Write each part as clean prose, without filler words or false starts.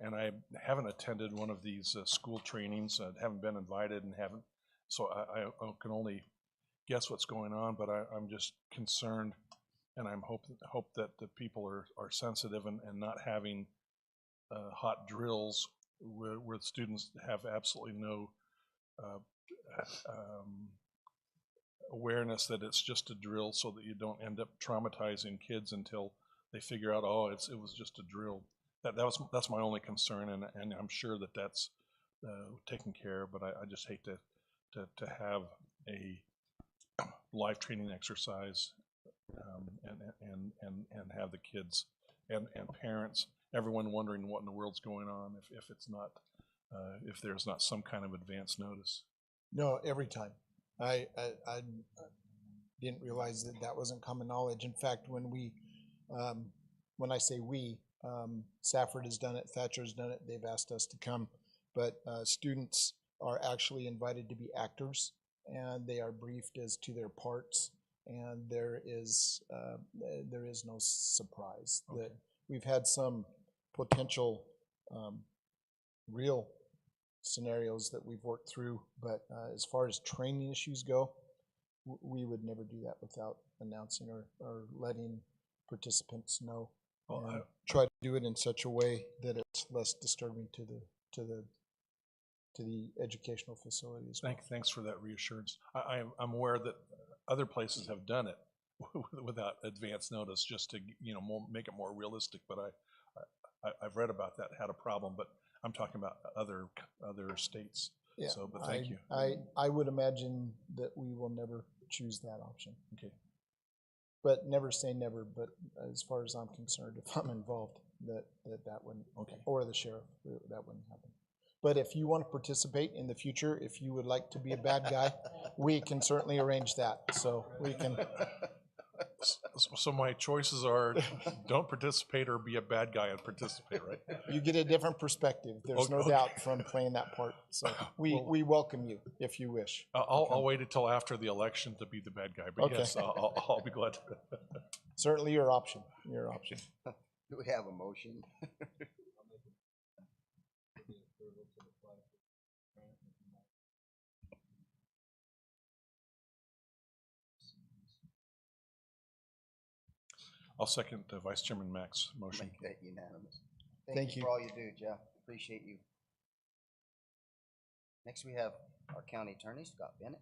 and I haven't attended one of these school trainings. I haven't been invited and haven't, so I can only guess what's going on. But I'm just concerned, and I'm hope that the people are sensitive and not having hot drills where students have absolutely no awareness that it's just a drill, so that you don't end up traumatizing kids until they figure out, oh, it was just a drill. That's my only concern, and I'm sure that that's taken care of. But I just hate to have a live training exercise and have the kids and parents, everyone wondering what in the world's going on if it's not if there's not some kind of advance notice. No, every time. I didn't realize that wasn't common knowledge. In fact, when I say we, Safford has done it, Thatcher has done it, they've asked us to come, but students are actually invited to be actors, and they are briefed as to their parts, and there is no surprise. Okay. That we've had some potential real scenarios that we've worked through, but as far as training issues go, we would never do that without announcing or letting participants know. Well, try to do it in such a way that it's less disturbing to the educational facility as well. Thanks for that reassurance. I'm aware that other places have done it without advance notice, just to make it more realistic. But I've read about that, had a problem, but I'm talking about other states. Yeah. So, but thank you. I would imagine that we will never choose that option. Okay. But never say never. But as far as I'm concerned, if I'm involved, that wouldn't. Okay. Or the sheriff, that wouldn't happen. But if you want to participate in the future, if you would like to be a bad guy, we can certainly arrange that. So we can. So my choices are don't participate or be a bad guy and participate, right? You get a different perspective. There's no doubt from playing that part. So we welcome you if you wish. I'll wait until after the election to be the bad guy, but okay. Yes, I'll be glad to. Certainly your option. Your option. Do we have a motion? I'll second Vice Chairman Mack's motion. Make that unanimous. Thank you for all you do, Jeff. Appreciate you. Next, we have our county attorney, Scott Bennett.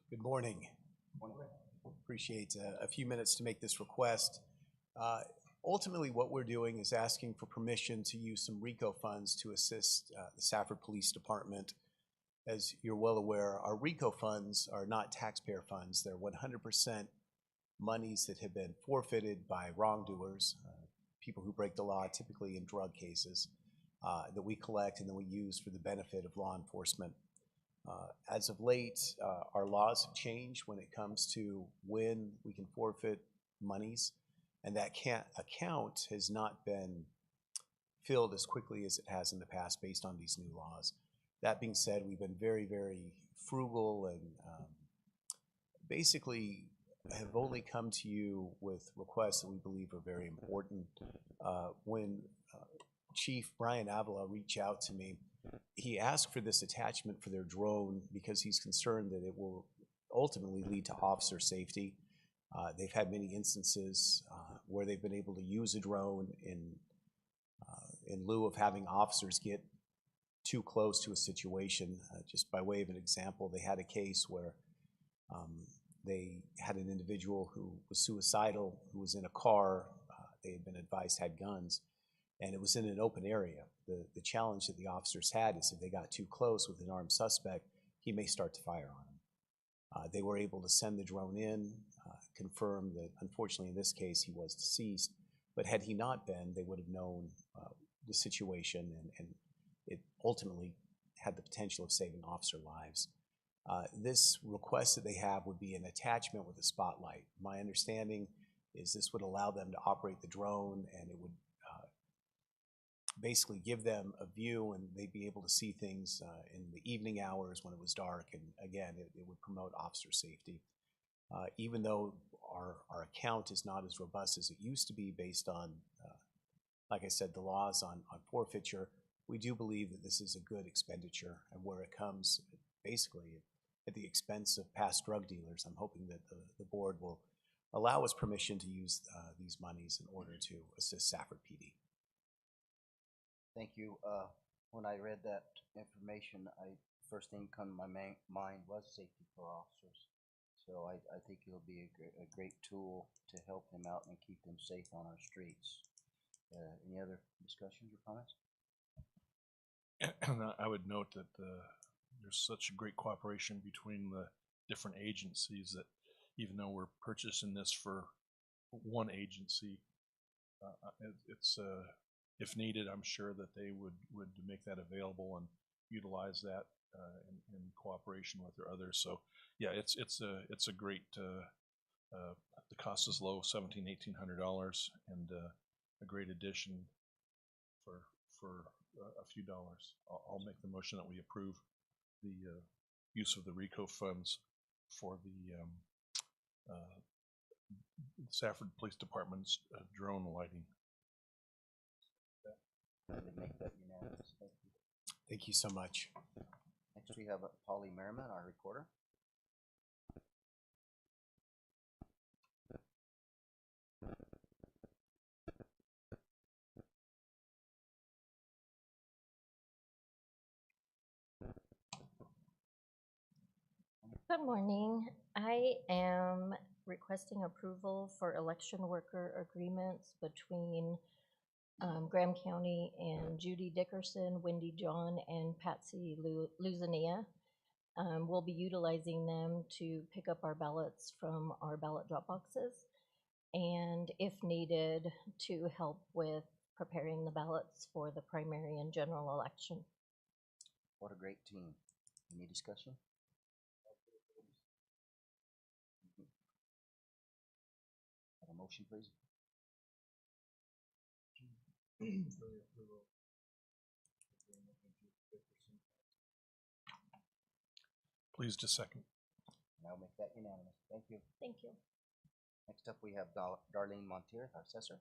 Good morning. Appreciate a few minutes to make this request. Ultimately, what we're doing is asking for permission to use some RICO funds to assist the Safford Police Department. As you're well aware, our RICO funds are not taxpayer funds. They're 100% monies that have been forfeited by wrongdoers, people who break the law, typically in drug cases, that we collect and then we use for the benefit of law enforcement. As of late, our laws have changed when it comes to when we can forfeit monies, and that account has not been filled as quickly as it has in the past based on these new laws. That being said, we've been very, very frugal and basically have only come to you with requests that we believe are very important. When Chief Brian Avila reached out to me, he asked for this attachment for their drone because he's concerned that it will ultimately lead to officer safety. They've had many instances where they've been able to use a drone in lieu of having officers get too close to a situation. Just by way of an example, they had a case where they had an individual who was suicidal, who was in a car, they had been advised had guns, and it was in an open area. The challenge that the officers had is if they got too close with an armed suspect, he may start to fire on them. They were able to send the drone in, confirm that unfortunately in this case he was deceased, but had he not been, they would have known the situation and it ultimately had the potential of saving officer lives. This request that they have would be an attachment with a spotlight. My understanding is this would allow them to operate the drone, and it would basically give them a view, and they'd be able to see things in the evening hours when it was dark, and again, it would promote officer safety. Even though our account is not as robust as it used to be based on, like I said, the laws on forfeiture, we do believe that this is a good expenditure, and where it comes basically at the expense of past drug dealers, I'm hoping that the board will allow us permission to use these monies in order to assist Safford PD. Thank you. When I read that information, first thing come to my mind was safety for officers. So I think it'll be a great tool to help them out and keep them safe on our streets. Any other discussions or comments? And I would note that there's such great cooperation between the different agencies that even though we're purchasing this for one agency, it's if needed, I'm sure that they would make that available and utilize that in cooperation with their others. So yeah, it's a great. The cost is low, $1,700–1,800, and a great addition for a few dollars. I'll make the motion that we approve the use of the RICO funds for the Safford Police Department's drone lighting. Make that unanimous. Thank you. Thank you so much. Next we have Polly Merriman, our recorder. Good morning. I am requesting approval for election worker agreements between Graham County and Judy Dickerson, Wendy John, and Patsy Luzania. We'll be utilizing them to pick up our ballots from our ballot drop boxes, and if needed, to help with preparing the ballots for the primary and general election. What a great team. Any discussion? Have a motion, please. Please just second. And I'll make that unanimous. Thank you. Thank you. Next up, we have Darlene Montier, our assessor.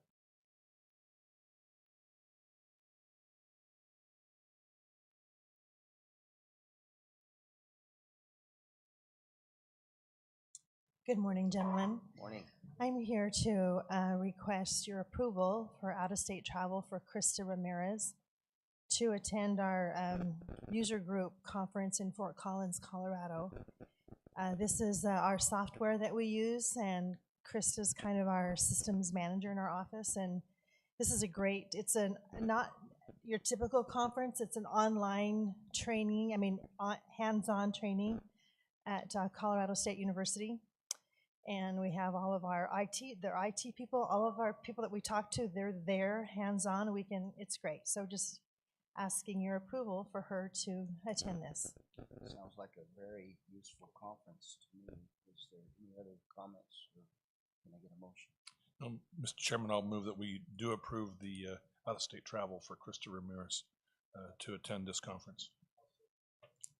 Good morning, gentlemen. Morning. I'm here to request your approval for out-of-state travel for Krista Ramirez to attend our user group conference in Fort Collins, Colorado. This is our software that we use, and Krista's kind of our systems manager in our office, and this is it's not your typical conference, it's an online training, hands-on training at Colorado State University. And we have all of our their IT people, all of our people that we talk to, they're there, hands-on. It's great. So just asking your approval for her to attend this. Sounds like a very useful conference to me. Is there any other comments, or can I get a motion? Mr. Chairman, I'll move that we do approve the out-of-state travel for Krista Ramirez to attend this conference.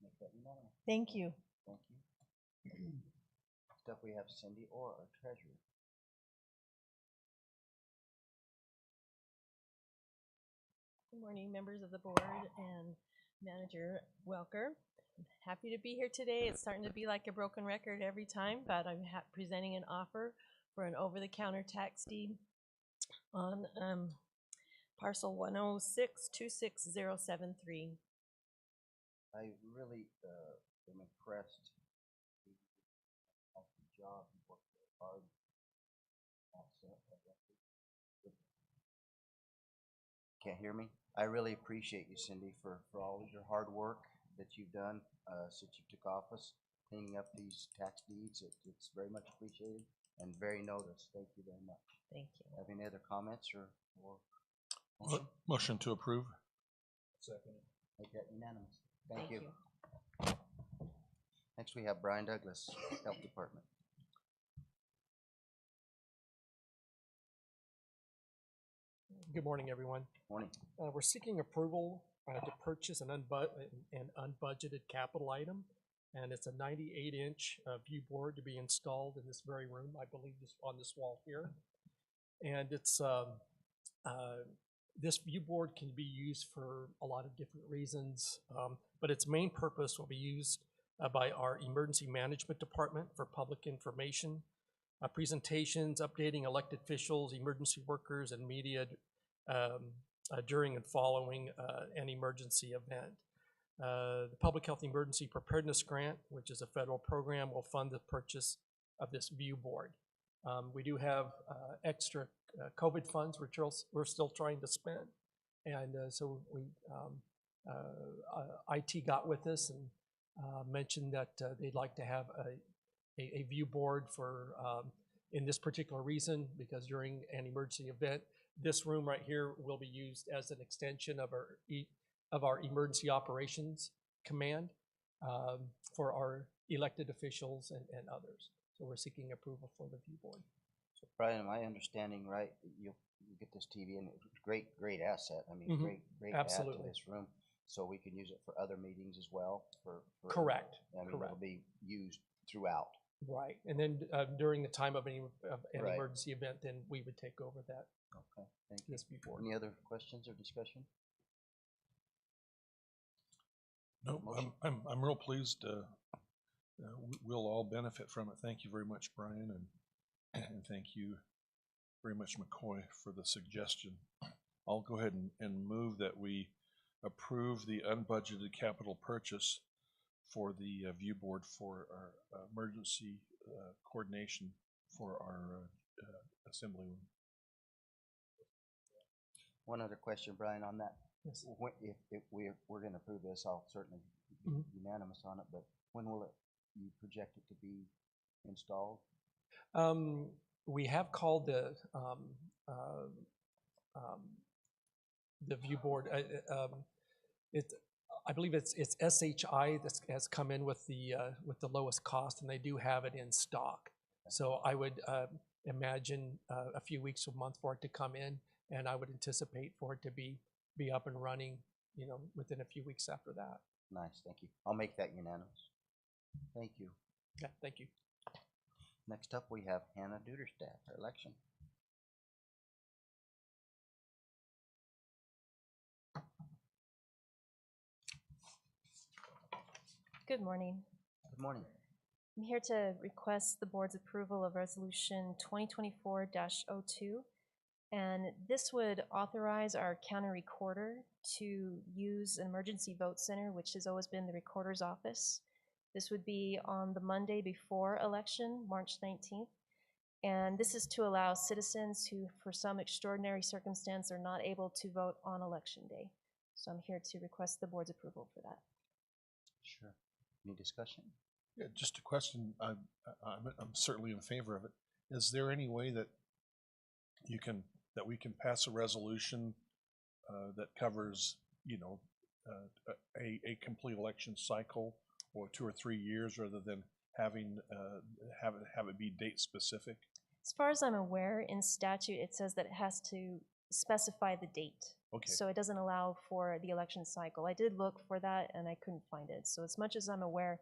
Make that unanimous. Thank you. Thank you. Next up, we have Cindy Orr, our treasurer. Good morning, members of the board and Manager Welker. I'm happy to be here today. It's starting to be like a broken record every time, but I'm presenting an offer for an over-the-counter tax deed on parcel 106-26073. I really am impressed. Job, you worked very hard. Can't hear me? I really appreciate you, Cindy, for all of your hard work that you've done since you took office, cleaning up these tax deeds. It's very much appreciated and very noticed. Thank you very much. Thank you. Have any other comments or Motion to approve. Second. Make that unanimous. Thank you. Next, we have Brian Douglas, Health Department. Good morning, everyone. Morning. We're seeking approval to purchase an unbudgeted capital item and it's a 98-inch view board to be installed in this very room, I believe, this on this wall here. And it's this view board can be used for a lot of different reasons, but its main purpose will be used by our emergency management department for public information, presentations, updating elected officials, emergency workers, and media during and following an emergency event. The Public Health Emergency Preparedness Grant, which is a federal program, will fund the purchase of this view board. We do have extra COVID funds we're still trying to spend. And so IT got with us and mentioned that they'd like to have a view board for, in this particular reason, because during an emergency event, this room right here will be used as an extension of our emergency operations command for our elected officials and others. So we're seeking approval for the view board. So Brian, am I understanding right? You get this TV and it's great asset. I mean, great add to Absolutely. this room. So we can use it for other meetings as well. Correct. I mean, Correct. it'll be used throughout. Right, and then during the time of an Right. emergency event, then we would take over that Okay, thank you. this view board. Any other questions or discussion? No, Motion. I'm real pleased. We'll all benefit from it. Thank you very much, Brian, and thank you very much, McCoy, for the suggestion. I'll go ahead and move that we approve the unbudgeted capital purchase for the view board for our emergency coordination for our assembly room. One other question, Brian, on that. Yes. If we're going to approve this, I'll certainly be Mhm. unanimous on it, but when will you project it to be installed? We have called the view board. I believe it's SHI that has come in with the lowest cost, and they do have it in stock. So I would imagine a few weeks or a month for it to come in, and I would anticipate for it to be up and running, within a few weeks after that. Nice, thank you. I'll make that unanimous. Thank you. Yeah, thank you. Next up, we have Hannah Duderstadt, her election. Good morning. Good morning. I'm here to request the board's approval of Resolution 2024-02. And this would authorize our county recorder to use an emergency vote center, which has always been the recorder's office. This would be on the Monday before election, March 19th. And this is to allow citizens who, for some extraordinary circumstance, are not able to vote on election day. So I'm here to request the board's approval for that. Sure. Any discussion? Yeah, just a question. I'm certainly in favor of it. Is there any way that we can pass a resolution that covers, a complete election cycle or 2 or 3 years, rather than having have it be date specific? As far as I'm aware, in statute, it says that it has to specify the date. Okay. So it doesn't allow for the election cycle. I did look for that and I couldn't find it. So as much as I'm aware,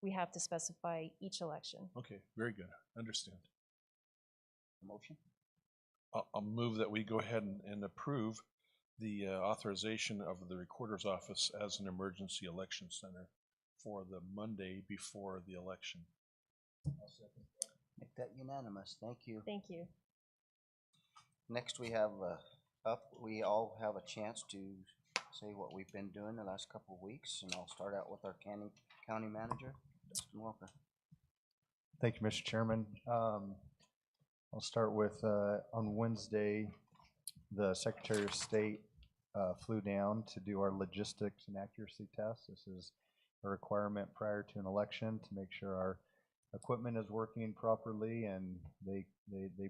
we have to specify each election. Okay, very good. Understand. A motion? I'll move that we go ahead and approve the authorization of the recorder's office as an emergency election center for the Monday before the election. Make that unanimous. Thank you. Thank you. Next, we have we all have a chance to say what we've been doing the last couple of weeks, and I'll start out with our county manager, Dustin Walker. Thank you, Mr. Chairman. I'll start with on Wednesday, the Secretary of State flew down to do our logistics and accuracy test. This is a requirement prior to an election to make sure our equipment is working properly, and they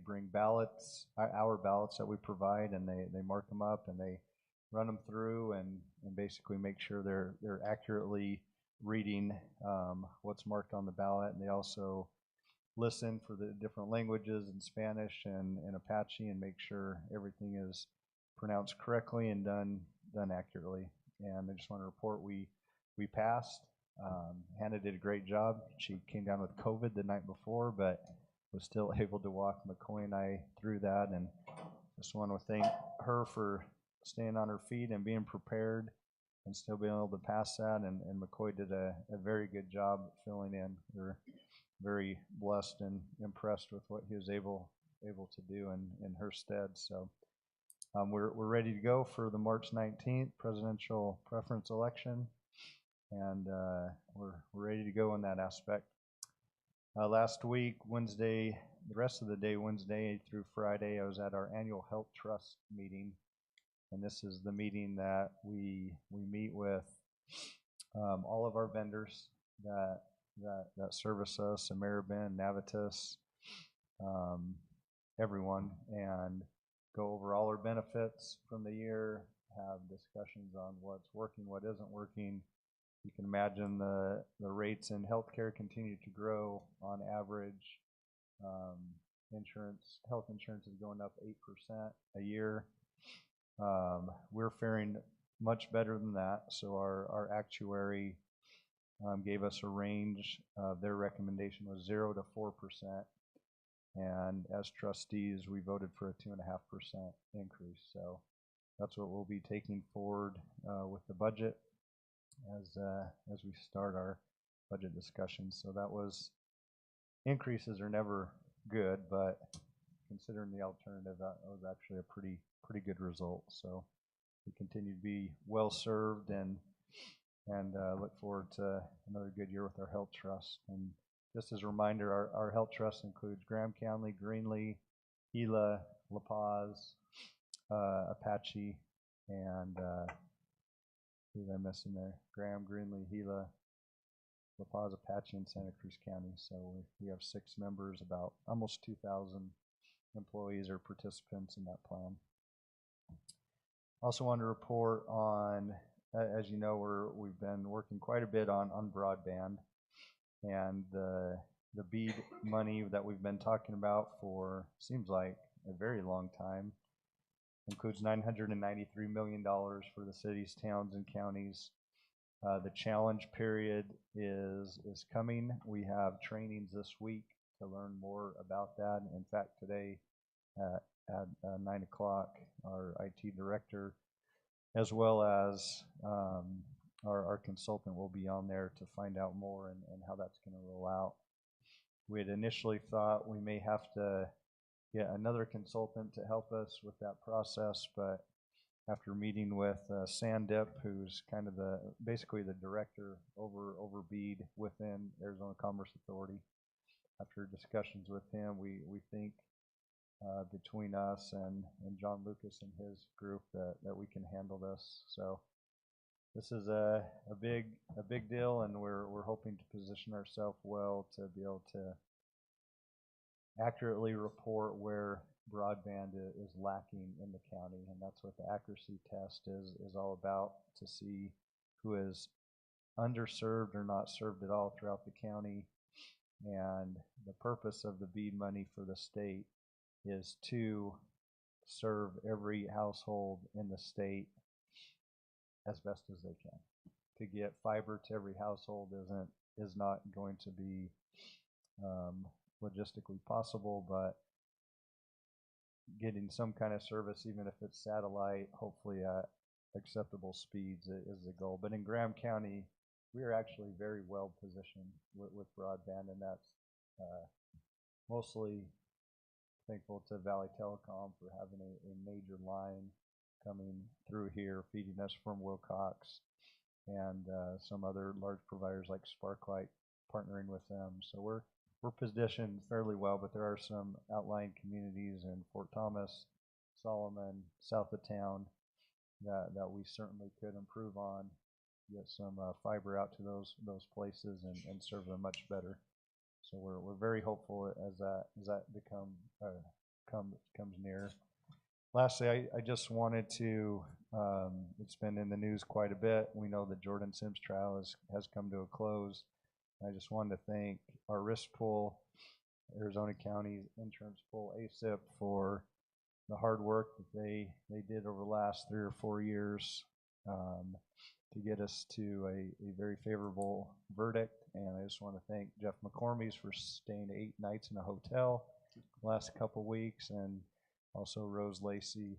bring ballots, our ballots that we provide, and they mark them up and they run them through and basically make sure they're accurately reading what's marked on the ballot. And they also listen for the different languages in Spanish and Apache and make sure everything is pronounced correctly and done accurately. And I just want to report we passed. Hannah did a great job. She came down with COVID the night before, but was still able to walk McCoy and I through that. And just want to thank her for staying on her feet and being prepared and still being able to pass that. And McCoy did a very good job filling in. We're very blessed and impressed with what he was able to do in her stead. So we're ready to go for the March 19th presidential preference election, and we're ready to go in that aspect. Last week, Wednesday, the rest of the day, Wednesday through Friday, I was at our annual health trust meeting, and this is the meeting that we meet with all of our vendors that service us, Ameriben, Navitas, everyone, and go over all our benefits from the year, have discussions on what's working, what isn't working. You can imagine the rates in healthcare continue to grow on average. Health insurance is going up 8% a year. We're faring much better than that. So our actuary gave us a range. Their recommendation was 0 to 4%. And as trustees, we voted for a 2.5% increase. So that's what we'll be taking forward with the budget as we start our budget discussions. So that was, increases are never good, but considering the alternative, that was actually a pretty good result. So we continue to be well served and look forward to another good year with our health trust. And just as a reminder, our health trust includes Graham County, Greenlee, Gila, La Paz, Apache, and who am I missing there? Graham, Greenlee, Gila, La Paz, Apache, and Santa Cruz County. So we have 6 members, about almost 2,000 employees or participants in that plan. Also want to report on, as you know, we've been working quite a bit on broadband, and the BEAD money that we've been talking about for seems like a very long time includes $993 million for the cities, towns, and counties. The challenge period is coming. We have trainings this week to learn more about that. In fact, today at 9 o'clock, our IT director, as well as our consultant, will be on there to find out more and how that's going to roll out. We had initially thought we may have to get another consultant to help us with that process, but after meeting with Sandip, who's kind of basically the director over BEAD within Arizona Commerce Authority, after discussions with him, we think between us and John Lucas and his group that we can handle this. So this is a big deal, and we're hoping to position ourselves well to be able to accurately report where broadband is lacking in the county, and that's what the accuracy test is all about, to see who is underserved or not served at all throughout the county. And the purpose of the BEAD money for the state is to serve every household in the state as best as they can. To get fiber to every household is not going to be logistically possible, but getting some kind of service, even if it's satellite, hopefully at acceptable speeds, is the goal. But in Graham County, we are actually very well positioned with broadband, and that's mostly thankful to Valley Telecom for having a major line coming through here, feeding us from Wilcox, and some other large providers like Sparklight partnering with them. So we're positioned fairly well, but there are some outlying communities in Fort Thomas, Solomon, south of town that we certainly could improve on, get some fiber out to those places and serve them much better. So we're very hopeful as that comes near. Lastly, I just wanted to, it's been in the news quite a bit. We know the Jordan Sims trial has come to a close. I just wanted to thank our risk pool, Arizona County Insurance Pool, ASIP, for the hard work that they did over the last 3 or 4 years to get us to a very favorable verdict. And I just want to thank Jeff McCormies for staying 8 nights in a hotel last couple weeks, and also Rose Lacey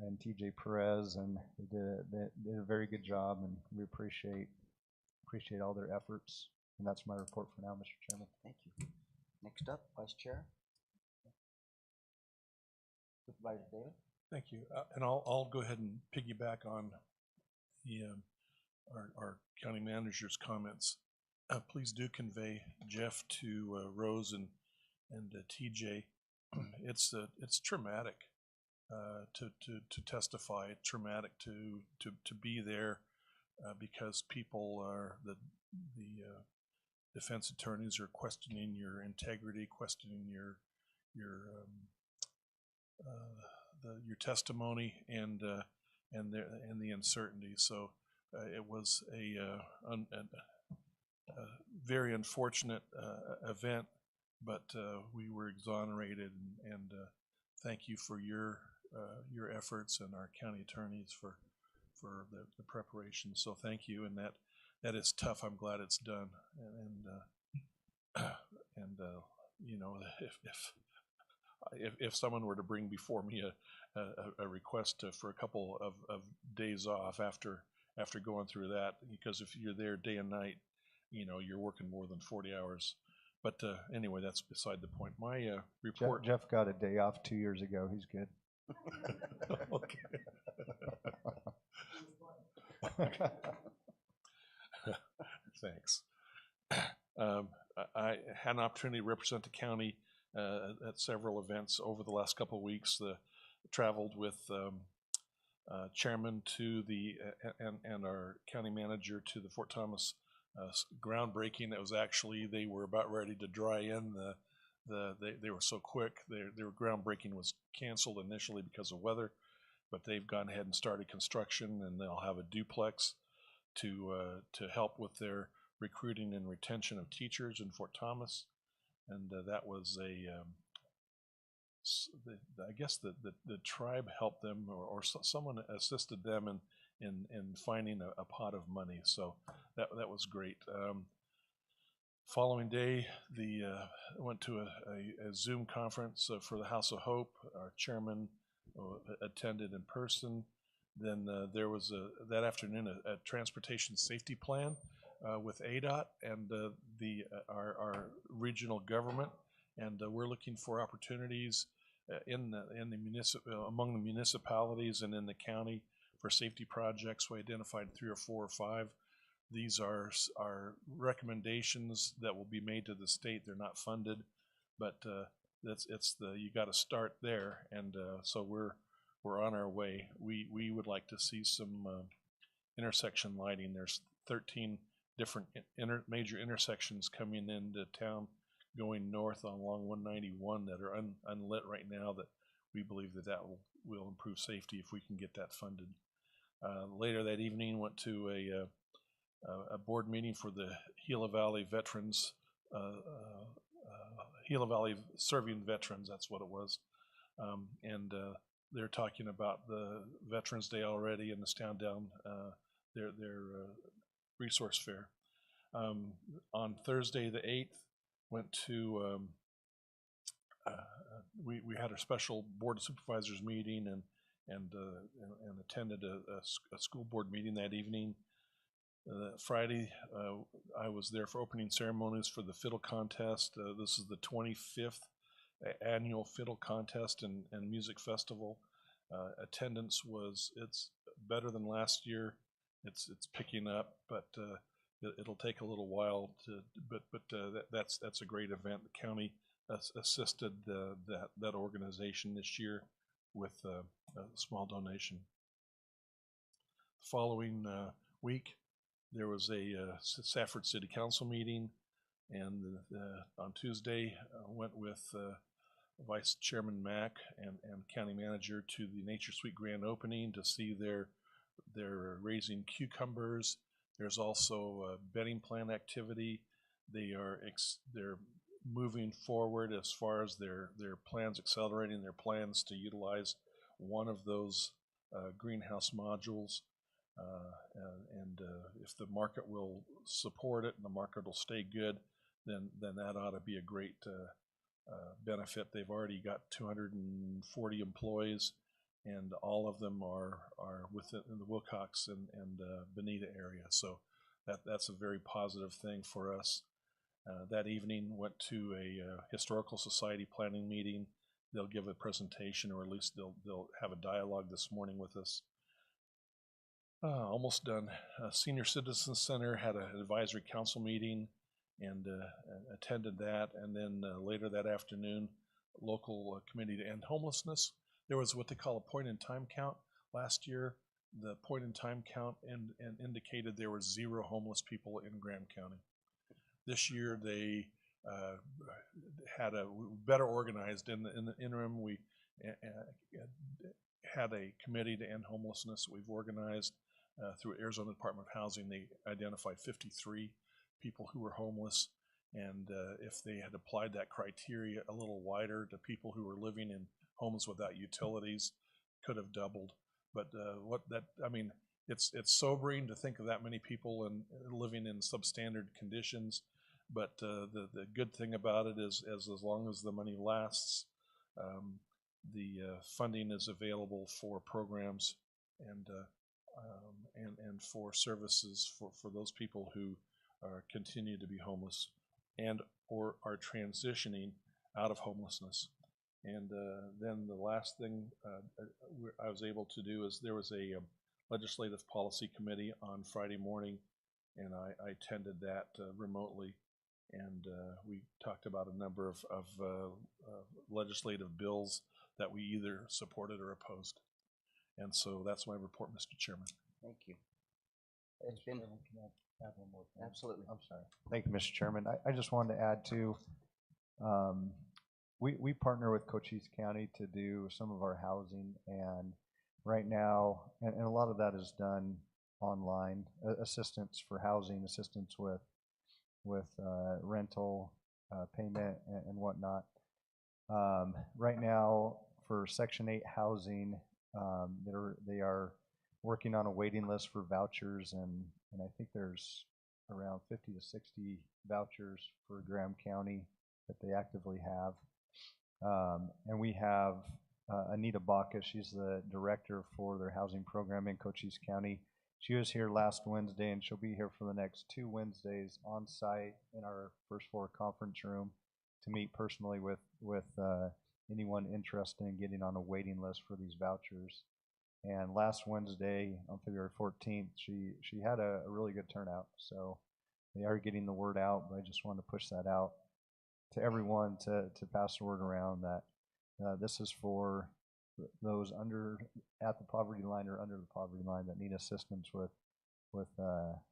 and TJ Perez, and they did a very good job, and we appreciate all their efforts. And that's my report for now, Mr. Chairman. Thank you. Next up, Vice Chair. Supervisor David. Thank you. And I'll go ahead and piggyback on the our county manager's comments. Please do convey Jeff to Rose and TJ. It's traumatic to testify. Traumatic to be there because people are the defense attorneys are questioning your integrity, questioning your testimony and the uncertainty. So it was a very unfortunate event, but we were exonerated, and thank you for your efforts and our county attorneys for the preparation. So thank you, and that is tough. I'm glad it's done, and you know, if someone were to bring before me a request for a couple of days off after going through that, because if you're there day and night, you know, you're working more than 40 hours. But anyway, that's beside the point. My report. Jeff got a day off 2 years ago. He's good. Okay. Thanks. I had an opportunity to represent the county at several events over the last couple of weeks. Traveled with chairman to and our county manager to the Fort Thomas groundbreaking. That was actually, they were about ready to dry in they were so quick. Their groundbreaking was canceled initially because of weather, but they've gone ahead and started construction, and they'll have a duplex to help with their recruiting and retention of teachers in Fort Thomas. And that was I guess the tribe helped them, or someone assisted them in finding a pot of money. So that was great. Following day, went to a Zoom conference for the House of Hope. Our chairman attended in person. Then there was that afternoon a transportation safety plan with ADOT and our regional government, and we're looking for opportunities among the municipalities and in the county for safety projects. We identified 3 or 4 or 5. These are recommendations that will be made to the state. They're not funded, but you got to start there, and so we're on our way. We would like to see some intersection lighting. There's 13 different major intersections coming into town going north along 191 that are unlit right now, that we believe that will improve safety if we can get that funded. Later that evening, went to a board meeting for the Gila Valley Veterans, Gila Valley Serving Veterans, that's what it was. And they're talking about the Veterans Day already in this town down their resource fair. On Thursday the 8th, went to we had a special board of supervisors meeting and attended a school board meeting that evening. Friday, I was there for opening ceremonies for the fiddle contest. This is the 25th annual fiddle contest and music festival. Attendance it's better than last year. It's picking up, but it'll take a little while but that's a great event. The county assisted that organization this year with a small donation. The following week, there was a Safford City Council meeting, and on Tuesday went with Vice Chairman Mack and County Manager to the Nature Suite grand opening to see their raising cucumbers. There's also bedding plan activity. They're moving forward as far as their plans, accelerating their plans to utilize one of those greenhouse modules. And if the market will support it and the market will stay good, then that ought to be a great benefit. They've already got 240 employees, and all of them are within the Wilcox and Bonita area. So that's a very positive thing for us. That evening went to a historical society planning meeting. They'll give a presentation, or at least they'll have a dialogue this morning with us. Almost done. Senior Citizen Center had an advisory council meeting and attended that. And then later that afternoon, local committee to end homelessness. There was what they call a point in time count. Last year, the point in time count and indicated there were 0 homeless people in Graham County. This year they had a better organized. In the interim, we had a committee to end homelessness. We've organized through Arizona Department of Housing. They identified 53 people who were homeless, and if they had applied that criteria a little wider to people who were living in homes without utilities, could have doubled. But it's sobering to think of that many people and living in substandard conditions. But the good thing about it is, as long as the money lasts, the funding is available for programs and for services for those people who continue to be homeless and or are transitioning out of homelessness. And then the last thing I was able to do is there was a legislative policy committee on Friday morning, and I attended that remotely. And we talked about a number of legislative bills that we either supported or opposed. And so that's my report, Mr. Chairman. Thank you. It's been, Can I add one more thing? absolutely. I'm sorry. Thank you, Mr. Chairman. I just wanted to add to, we partner with Cochise County to do some of our housing, and right now, and a lot of that is done online, assistance for housing, assistance with rental payment and whatnot. Right now, for Section 8 housing, they are working on a waiting list for vouchers, and I think there's around 50 to 60 vouchers for Graham County that they actively have. And we have Anita Baca. She's the director for their housing program in Cochise County. She was here last Wednesday, and she'll be here for the next 2 Wednesdays on site in our first floor conference room to meet personally with anyone interested in getting on a waiting list for these vouchers. And last Wednesday, on February 14th, she had a really good turnout. So they are getting the word out, but I just want to push that out to everyone to pass the word around that this is for those at the poverty line or under the poverty line that need assistance with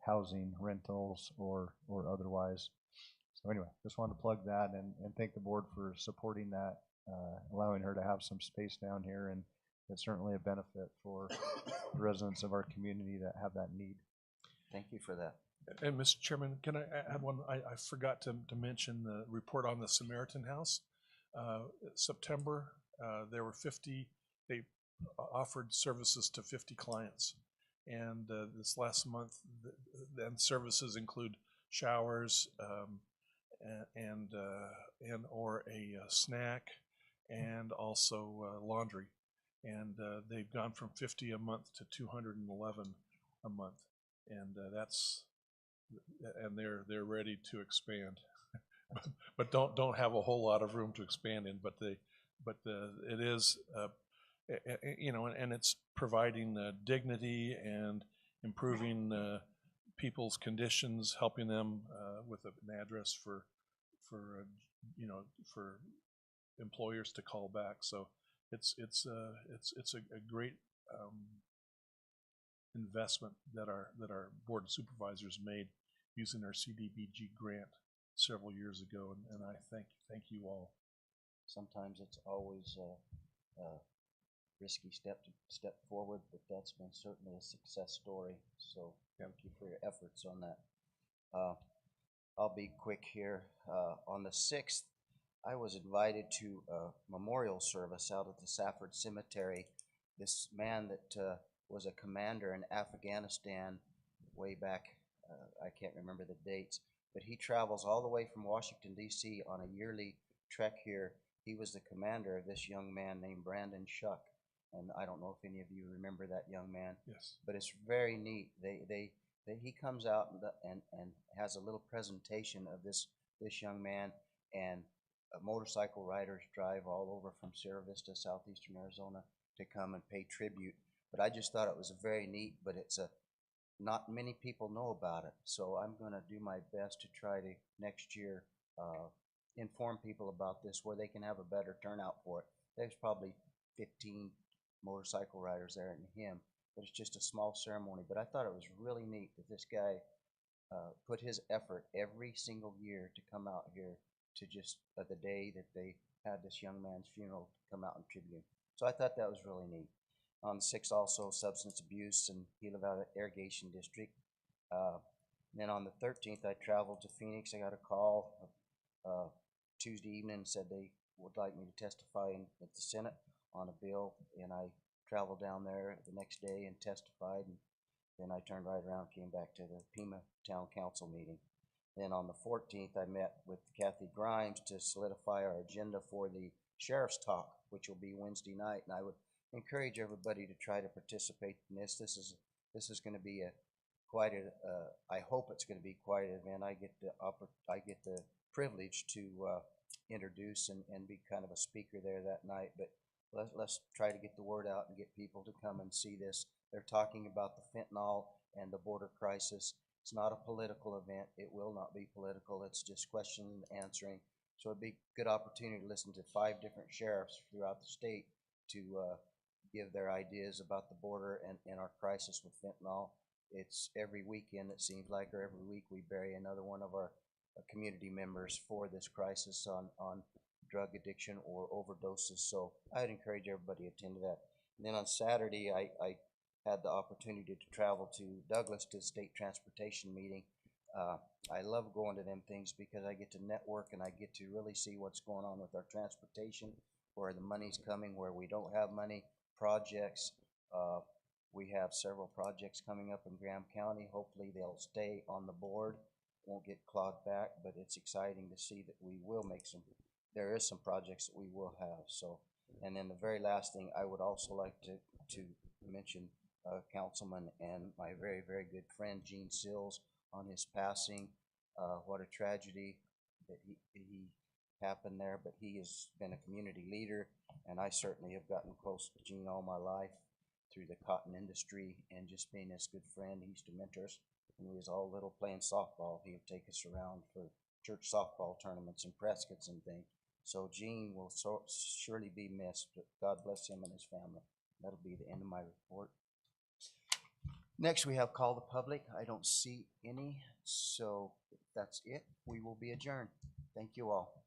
housing, rentals, or otherwise. So anyway, just wanted to plug that and thank the board for supporting that, allowing her to have some space down here, and it's certainly a benefit for the residents of our community that have that need. Thank you for that. And Mr. Chairman, can I add one? I forgot to mention the report on the Samaritan House. September, there were 50, they offered services to 50 clients. And this last month, then services include showers and or a snack and also laundry. And they've gone from 50 a month to 211 a month. And they're ready to expand, but don't have a whole lot of room to expand in. But it is, and it's providing dignity and improving people's conditions, helping them with an address for employers to call back. So it's a great investment that our board of supervisors made using our CDBG grant several years ago, and I thank you all. Sometimes it's always a risky step forward, but that's been certainly a success story. So thank you for your efforts on that. I'll be quick here. On the 6th, I was invited to a memorial service out at the Safford Cemetery. This man that was a commander in Afghanistan way back, I can't remember the dates, but he travels all the way from Washington, D.C. on a yearly trek here. He was the commander of this young man named Brandon Shuck. And I don't know if any of you remember that young man. Yes. But it's very neat. He comes out and has a little presentation of this young man, and motorcycle riders drive all over from Sierra Vista, southeastern Arizona, to come and pay tribute. But I just thought it was very neat, but not many people know about it. So I'm going to do my best to try to next year inform people about this where they can have a better turnout for it. There's probably 15 motorcycle riders there and him, but it's just a small ceremony. But I thought it was really neat that this guy put his effort every single year to come out here to just the day that they had this young man's funeral, to come out and tribute. So I thought that was really neat. On the 6th, also substance abuse, and he lived out of Irrigation District. Then on the 13th, I traveled to Phoenix. I got a call Tuesday evening and said they would like me to testify at the Senate on a bill, and I traveled down there the next day and testified, and then I turned right around, came back to the Pima Town Council meeting. Then on the 14th, I met with Kathy Grimes to solidify our agenda for the Sheriff's Talk, which will be Wednesday night, and I would encourage everybody to try to participate in this. This is going to be I hope it's going to be quite an event. I get the privilege to introduce and be kind of a speaker there that night, but let's try to get the word out and get people to come and see this. They're talking about the fentanyl and the border crisis. It's not a political event. It will not be political. It's just questioning and answering. So it'd be a good opportunity to listen to 5 different sheriffs throughout the state to give their ideas about the border and our crisis with fentanyl. It's every weekend, it seems like, or every week we bury another one of our community members for this crisis on drug addiction or overdoses. So I'd encourage everybody to attend to that. And then on Saturday, I had the opportunity to travel to Douglas to the state transportation meeting. I love going to them things because I get to network and I get to really see what's going on with our transportation, where the money's coming, where we don't have money, projects. We have several projects coming up in Graham County. Hopefully they'll stay on the board, won't get clawed back, but it's exciting to see that we will make there is some projects that we will have. So, and then the very last thing, I would also like to mention Councilman and my very, very good friend Gene Sills on his passing. What a tragedy that he happened there, but he has been a community leader, and I certainly have gotten close to Gene all my life through the cotton industry and just being his good friend. He used to mentor us when we was all little playing softball. He would take us around for church softball tournaments and Prescott's and things. So Gene will surely be missed, but God bless him and his family. That'll be the end of my report. Next, we have call the public. I don't see any, so if that's it, we will be adjourned. Thank you all.